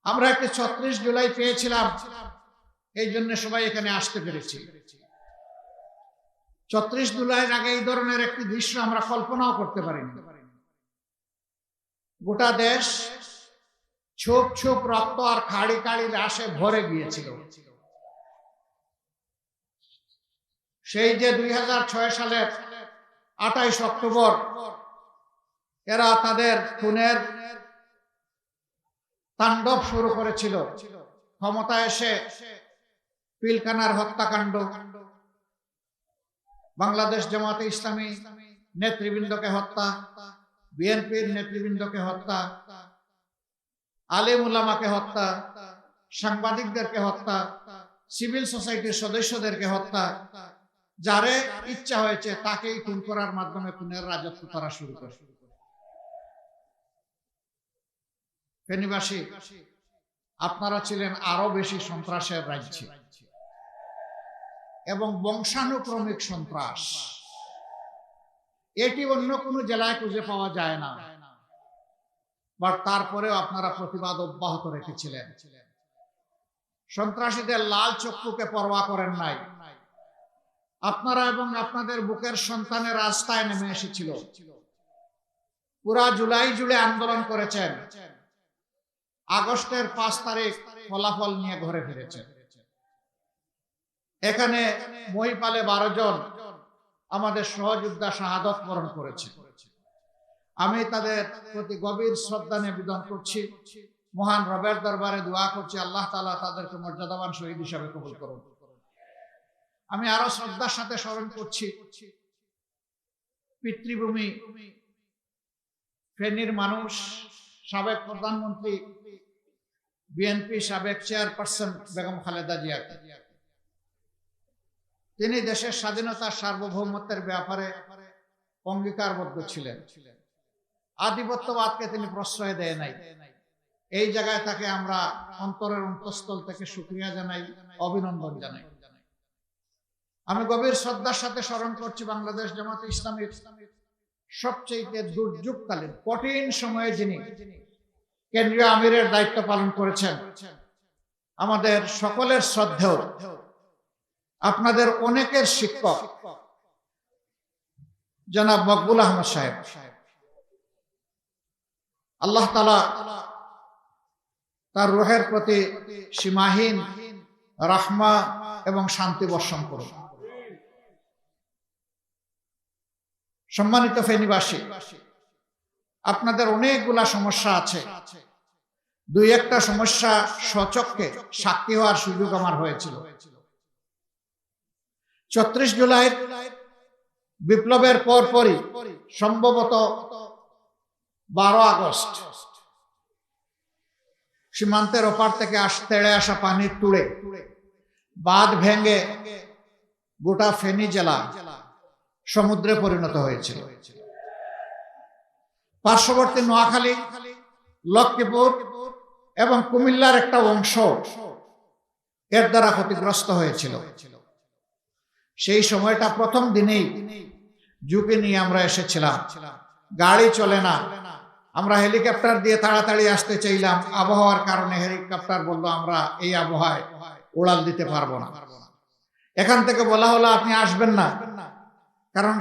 আমরা একটা ৩৬ জুলাই পেয়েছিলাম, এই জন্য সবাই এখানে আসতে পেরেছি। ৩৬ জুলাইয়ের আগে এই ধরনের একটি দৃশ্য আমরা কল্পনাও করতে পারিনি। গোটা দেশ ছোপ ছোপ রক্ত আর খাড়ি খাড়ি লাশে ভরে গিয়েছিল। সেই যে ২০০৬ সালের ২৮ অক্টোবর এরা তাদের খুনের তাণ্ডব শুরু করেছিল, ক্ষমতা এসে পিলখানার হত্যাকাণ্ড, বাংলাদেশ জামাতে ইসলামী নেতৃবৃন্দকে হত্যা, বিএনপির নেতৃবৃন্দকে হত্যা, আলেম উলামাকে হত্যা, সাংবাদিকদেরকে হত্যা, সিভিল সোসাইটির সদস্যদেরকে হত্যা, যারে ইচ্ছা হয়েছে তাকেই খুন করার মাধ্যমে খুনের রাজত্ব করা শুরু করে। ফেনীবাসী, আপনারা ছিলেন আরো বেশি সন্ত্রাসের রাজ্যে এবং বংশানুক্রমিক সন্ত্রাস, এটি অন্য কোনো জেলায় খুঁজে পাওয়া যায় না। বাট তারপরেও আপনারা প্রতিবাদ অব্যাহত রেখেছিলেন। সন্ত্রাসীদের লাল চক্ষুকে পরোয়া করেন নাই। আপনারা এবং আপনাদের বুকের সন্তানের রাস্তায় নেমে এসেছিল। পুরা জুলাই জুড়ে আন্দোলন করেছেন। আগস্টের ৫ তারিখ ফলাফল নিয়ে ঘরে ফিরেছেন। এখানে মহিপালে ১২ জন আমাদের সহযোদ্ধা শাহাদত বরণ করেছে। আমি তাদের প্রতি গভীর শ্রদ্ধা নিবেদন করছি। মহান রবের দরবারে দোয়া করছি আল্লাহ তাআলা তাদেরকে মর্যাদাবান শহীদ হিসাবে কবুল করুন। আমি আরো শ্রদ্ধার সাথে স্মরণ করছি পিতৃভূমি ফেনীর মানুষ, সাবেক প্রধানমন্ত্রী, বিএনপি সাবেক চেয়ারপারসন বেগম খালেদা জিয়া। তিনি দেশের স্বাধীনতা সার্বভৌমত্বের ব্যাপারে অঙ্গীকারবদ্ধ ছিলেন। আধিপত্যবাদকে তিনি প্রশ্রয় দেয় নাই। এই জায়গায় তাকে আমরা অন্তরের অন্তঃস্থল থেকে শুকরিয়া জানাই, অভিনন্দন জানাই। আমি গভীর শ্রদ্ধার সাথে স্মরণ করছি বাংলাদেশ জামাতে ইসলামীর সবচেয়ে দুর্যোগকালীন কঠিন সময়ে যিনি কেন্দ্রীয় আমিরের দায়িত্ব পালন করেছেন, আমাদের সকলের শ্রদ্ধেয়, আপনাদের অনেকের শিক্ষক জনাব মকবুল আহমদ সাহেব। আল্লাহ তাআলা তার রূহের প্রতি সীমাহীন রাহমা এবং শান্তি বর্ষণ করুন। সম্মানিত ফেনীবাসী, আপনাদের অনেকগুলা সমস্যা আছে। দুই একটা সমস্যা স্বচক্ষে সাক্ষী হওয়ার সুযোগ আমার হয়েছিল। ৩৬ জুলাই বিপ্লবের পরপরই সম্ভবত ১২ আগস্ট সীমান্তের ওপার থেকে তেড়ে আসা পানির তুড়ে বাঁধ ভেঙে গোটা ফেনী জেলা সমুদ্রে পরিণত হয়েছিল। পার্শ্ববর্তী নোয়াখালী, লক্ষ্মীপুর এবং কুমিল্লার একটা অংশ এর দ্বারা ক্ষতিগ্রস্ত হয়েছিল। সেই সময়টা প্রথম দিনেই ঝুঁকি নিয়ে আমরা এসেছিলাম। গাড়ি চলে না, আমরা হেলিকপ্টার দিয়ে তাড়াতাড়ি আসতে চাইলাম। আবহাওয়ার কারণে হেলিকপ্টার বললো আমরা এই আবহাওয়ায় উড়াল দিতে পারবো না। এখান থেকে বলা হলো আপনি আসবেন না, কারণ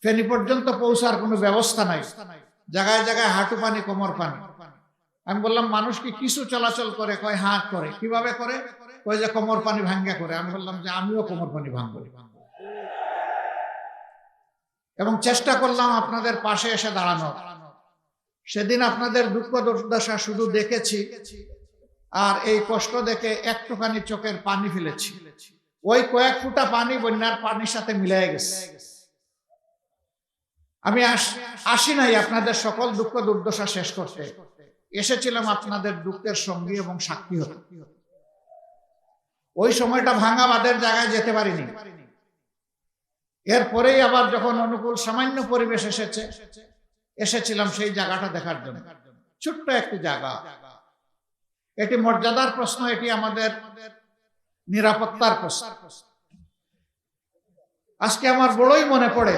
ফেনী পর্যন্ত পৌঁছার কোনো ব্যবস্থা নাই। জায়গায় জায়গায় হাঁটু পানি, কোমর পানি। আমি বললাম মানুষ কি কিছু চলাচল করে? কয় হাত করে। কিভাবে করে? কয় যে কোমর পানি ভাঙ্গা করে। আমি বললাম যে আমিও কোমর পানি ভাঙবো এবং চেষ্টা করলাম আপনাদের পাশে এসে দাঁড়ানো। সেদিন আপনাদের দুঃখ দুর্দশা শুধু দেখেছি, আর এই কষ্ট দেখে একটুখানি চোখের পানি ফেলেছি। ওই কয়েক ফুটা পানি বন্যার পানির সাথে মিলে গেছে। আমি আসি নাই আপনাদের সকল দুঃখ দুর্দশা শেষ করতে, এসেছিলাম আপনাদের দুঃখের সঙ্গী এবং সাক্ষী হতে। ওই সময়টা ভাঙা বাঁধের জায়গায় যেতে পারিনি। এরপরেই আবার যখন অনুকূল সামান্য পরিবেশ এসেছিলাম সেই জায়গাটা দেখার জন্য। ছোট্ট একটি জায়গা, এটি মর্যাদার প্রশ্ন, এটি আমাদের নিরাপত্তার প্রশ্ন। আজকে আমার বড়ই মনে পড়ে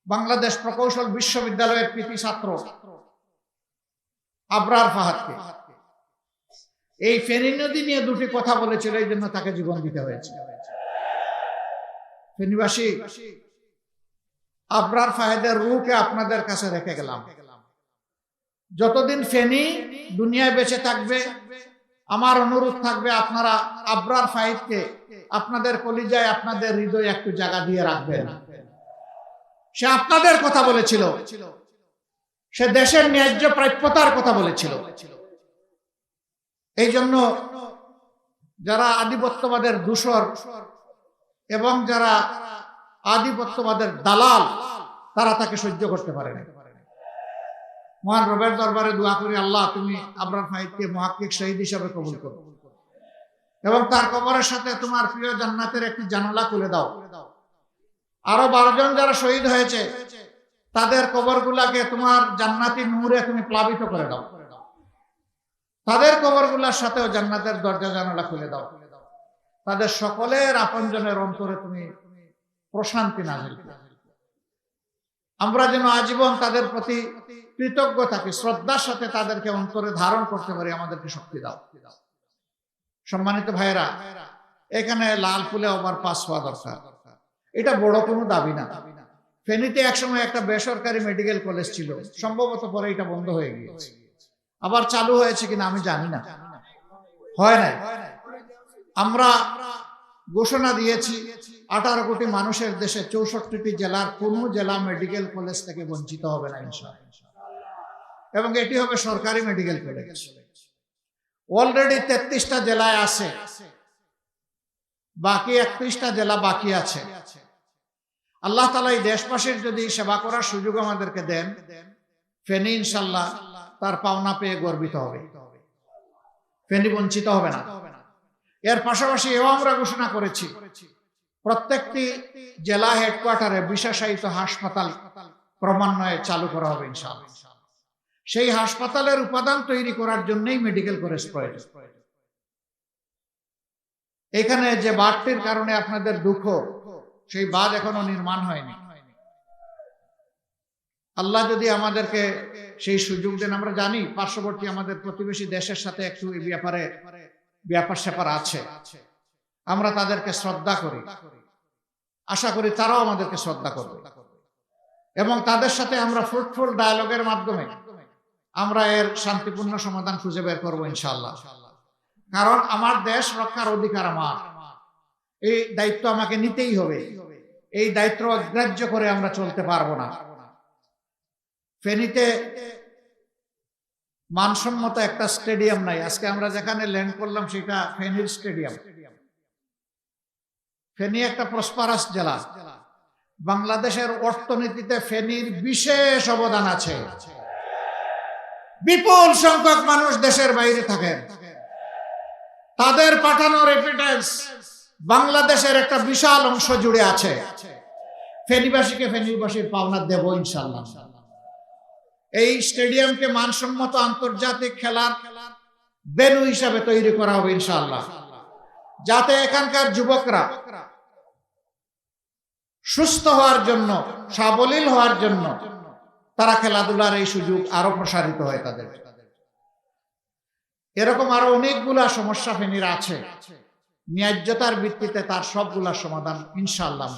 বাংলাদেশ প্রকৌশল বিশ্ববিদ্যালয়ের কৃতি ছাত্র আবরার ফাহাদকে। এই ফেনী নদী নিয়ে দুটি কথা বলেছিল, এই জন্য তাকে জীবন দিতে হয়েছে। ফেনীবাসী, আবরার ফাহাদের রূহকে আপনাদের কাছে রেখে গেলাম। যতদিন ফেনী দুনিয়ায় বেঁচে থাকবে, আমার অনুরোধ থাকবে আপনারা আবরার ফাহিদকে আপনাদের কলিজায়, আপনাদের হৃদয়ে একটু জায়গা দিয়ে রাখবেন। সে আপনাদের কথা বলেছিল, সে দেশের ন্যায্য প্রাপ্যতার কথা বলেছিল। এই জন্য যারা আধিপত্যবাদের দূষর এবং যারা আধিপত্যবাদের দালাল, তারা তাকে সহ্য করতে পারে না। মহান রবের দরবারে দোয়া করি, আল্লাহ তুমি আবরার ফাহিদকে মুহাক্কিক শহীদ হিসাবে কবুল করো এবং তার কবরের সাথে তোমার প্রিয় জান্নাতের একটি জানালা খুলে দাও। আরো 12 জন যারা শহীদ হয়েছে, তাদের কবরগুলাকে তোমার জান্নাতি নূরে তুমি প্লাবিত করে দাও। তাদের কবরগুলার সাথেও জান্নাতের দরজা জানালা খুলে দাও। তাদের সকলের আপনজনের অন্তরে তুমি প্রশান্তি নাজিল করো। আমরা যেন আজীবন তাদের প্রতি কৃতজ্ঞ থাকি, শ্রদ্ধার সাথে তাদেরকে অন্তরে ধারণ করতে পারি। আমাদেরকে শক্তি দাও। সম্মানিত ভাইরা, এখানে লাল ফুলে ওভারপাস হওয়া দরকার। এটা বড় কোনো দাবি না। ফেনীতে একসময় একটা বেসরকারি মেডিকেল কলেজ ছিল, সম্ভবত পরে এটা বন্ধ হয়ে গিয়েছে। আবার চালু হয়েছে কিনা আমি জানি না, হয় নাই। আমরা ঘোষণা দিয়েছি 18 কোটি মানুষের দেশে 64টি জেলার কোনো জেলা মেডিকেল কলেজ থেকে বঞ্চিত হবে না ইনশাআল্লাহ, এবং এটি হবে সরকারি মেডিকেল কলেজ। অলরেডি 33টা জেলায় আছে, বাকি 31টা জেলা বাকি আছে। আল্লাহ তাআলা এই দেশবাসীর যদি সেবা করার সুযোগ আমাদেরকে দেন, ফেনী ইনশাআল্লাহ তার পাওনা পেয়ে গর্বিত হবে। ফেনী বঞ্চিত হবে না। এর পাশাপাশি এও আমরা ঘোষণা করেছি, প্রত্যেকটি জেলা হেডকোয়ার্টারে বিশেষায়িত হাসপাতাল ক্রমান্বয়ে চালু করা হবে ইনশাআল্লাহ। সেই হাসপাতালের উপাদান তৈরি করার জন্যই মেডিকেল কলেজ প্রয়োজন। এখানে যে বাঁধটির কারণে আপনাদের দুঃখ, সেই বাঁধ এখনো নির্মাণ হয়নি। আল্লাহ যদি আমাদেরকে সেই সুযোগ দেন, আমরা জানি পার্শ্ববর্তী আমাদের প্রতিবেশী দেশের সাথে একটু এই ব্যাপারে ব্যাপার স্যাপার আছে। আমরা তাদেরকে শ্রদ্ধা করি, আশা করি তারাও আমাদেরকে শ্রদ্ধা করবে, এবং তাদের সাথে আমরা ফ্রুটফুল ডায়ালগের মাধ্যমে আমরা এর শান্তিপূর্ণ সমাধান খুঁজে বের করবো ইনশাআল্লাহ। কারণ আমার দেশ রক্ষার অধিকার আমার, এই দায়িত্ব আমাকে নিতেই হবে। এই দায়িত্ব অগ্রাহ্য করে আমরা চলতে পারবো না। ফেনীতে মানসম্মত একটা স্টেডিয়াম নাই। আজকে আমরা যেখানে ল্যান্ড করলাম সেটা ফেনীর স্টেডিয়াম। ফেনী একটা প্রসপারাস জেলা। বাংলাদেশের অর্থনীতিতে ফেনীর বিশেষ অবদান আছে। বিপুল সংখ্যক মানুষ দেশের বাইরে থাকেন, তাদের পাঠানো রেমিটেন্স বাংলাদেশের একটা বিশাল অংশ জুড়ে আছে। ফেনীবাসীকে ফেনীবাসীর পাওনা দেব ইনশাআল্লাহ। এই স্টেডিয়ামকে মানসম্মত আন্তর্জাতিক খেলার ভেন্যু হিসাবে তৈরি করা হবে ইনশাআল্লাহ, যাতে এখানকার যুবকরা সুস্থ হওয়ার জন্য, সাবলীল হওয়ার জন্য তারা খেলাধুলার এই সুযোগ আরো প্রসারিত হয় তাদের। এরকম আরো অনেকগুলা সমস্যা ফেনীর আছে, ন্যায্যতার ভিত্তিতে তার সবগুলা সমাধান ইনশাআল্লাহ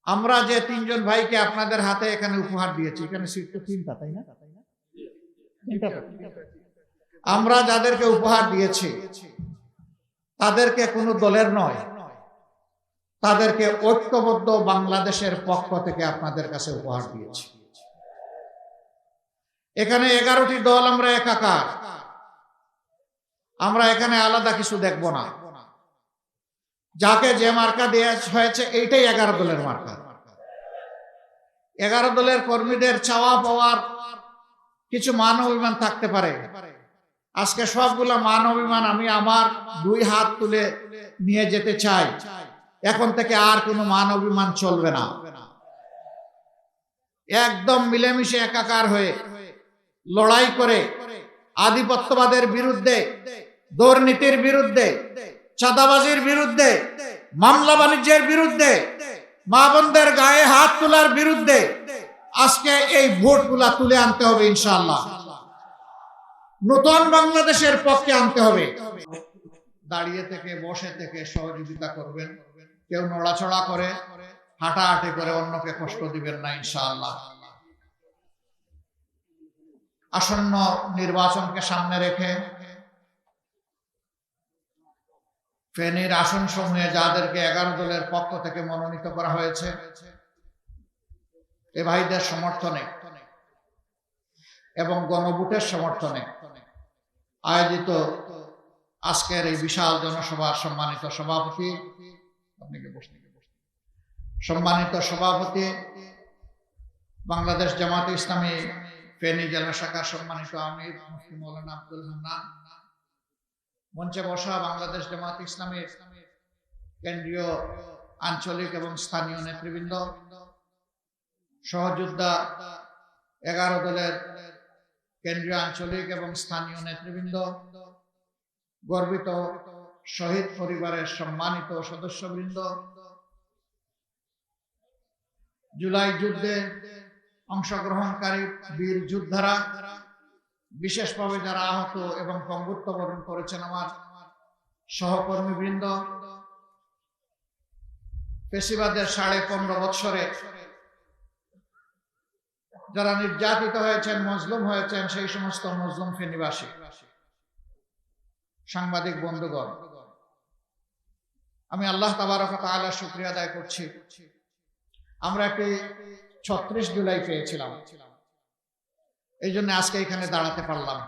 আমরা যে 3 জন ভাইকে আপনাদের হাতে এখানে উপহার দিয়েছি, এখানে সিট তো 3টা, তাই না? আমরা যাদেরকে উপহার দিয়েছি তাদেরকে কোনো দলের নয়, তাদেরকে ঐক্যবদ্ধ বাংলাদেশের পক্ষ থেকে আপনাদের কাছে উপহার দিয়েছি। এখানে 11টি দল, আমরা একাকার। আমরা এখানে আলাদা কিছু দেখব না। যাকে যে মার্কা দেওয়া হয়েছে এইটাই 11 দলের মার্কা। 11 দলের কর্মীদের চাওয়া পাওয়ার কিছু মান অভিমান থাকতে পারে। আজকে সবগুলা মান অভিমান আমি আমার 2 হাত তুলে নিয়ে যেতে চাই। এখন থেকে আর কোনো মান অভিমান চলবে না। একদম মিলেমিশে একাকার হয়ে লড়াই করে আধিপত্যবাদের বিরুদ্ধে, দুর্নীতির বিরুদ্ধে, চাঁদাবাজির বিরুদ্ধে, মামলা বাণিজ্যের বিরুদ্ধে, মা বোনদের গায়ে হাত তোলার বিরুদ্ধে আজকে এই ভোটগুলা তুলে আনতে হবে ইনশাআল্লাহ। নতুন বাংলাদেশের পক্ষে আনতে হবে। দাঁড়িয়ে থেকে বসে থেকে সহযোগিতা করবেন, কেউ নড়াচড়া করে হাঁটাহাঁটি করে অন্যকে কষ্ট দিবেন না ইনশাআল্লাহ। আসন্ন নির্বাচনকে সামনে রেখে ফেনীর আসন সমূহে যাদেরকে 11 দলের পক্ষ থেকে মনোনীত করা হয়েছে, এ ভাইদের সমর্থনে এবং গণভোটের সমর্থনে আয়োজিত আজকের এই বিশাল জনসভার সম্মানিত সভাপতি, বাংলাদেশ জামাতে ইসলামী ফেনী জেলা শাখার সম্মানিত আমির মুফতি মৌলানা আব্দুল হান্নান, মঞ্চে বসা বাংলাদেশ জামাতে ইসলামীর কেন্দ্রীয়, আঞ্চলিক এবং স্থানীয় নেতৃবৃন্দ, সহযোদ্ধা 11 দলের কেন্দ্রীয়, আঞ্চলিক এবং স্থানীয় নেতৃবৃন্দ, গর্বিত শহীদ পরিবারের সম্মানিত সদস্যবৃন্দ, জুলাই যুদ্ধে অংশগ্রহণকারী বীর যোদ্ধারা, বিশেষভাবে যারা আহত এবং পঙ্গুত্ব বরণ করেছেন আমার সহকর্মীবৃন্দ, ফেসিবাদের 15.5 বৎসরে যারা নির্যাতিত হয়েছেন, মজলুম হয়েছেন, সেই সমস্ত মজলুম ফেনীবাসী, সাংবাদিক বন্ধুগণ, আমি আল্লাহ তাবারক ওয়া তাআলার শুকরিয়া আদায় করছি। আমরা একটি 36 জুলাই পেয়েছিলাম, এই জন্য আজকে এখানে দাঁড়াতে পারলাম।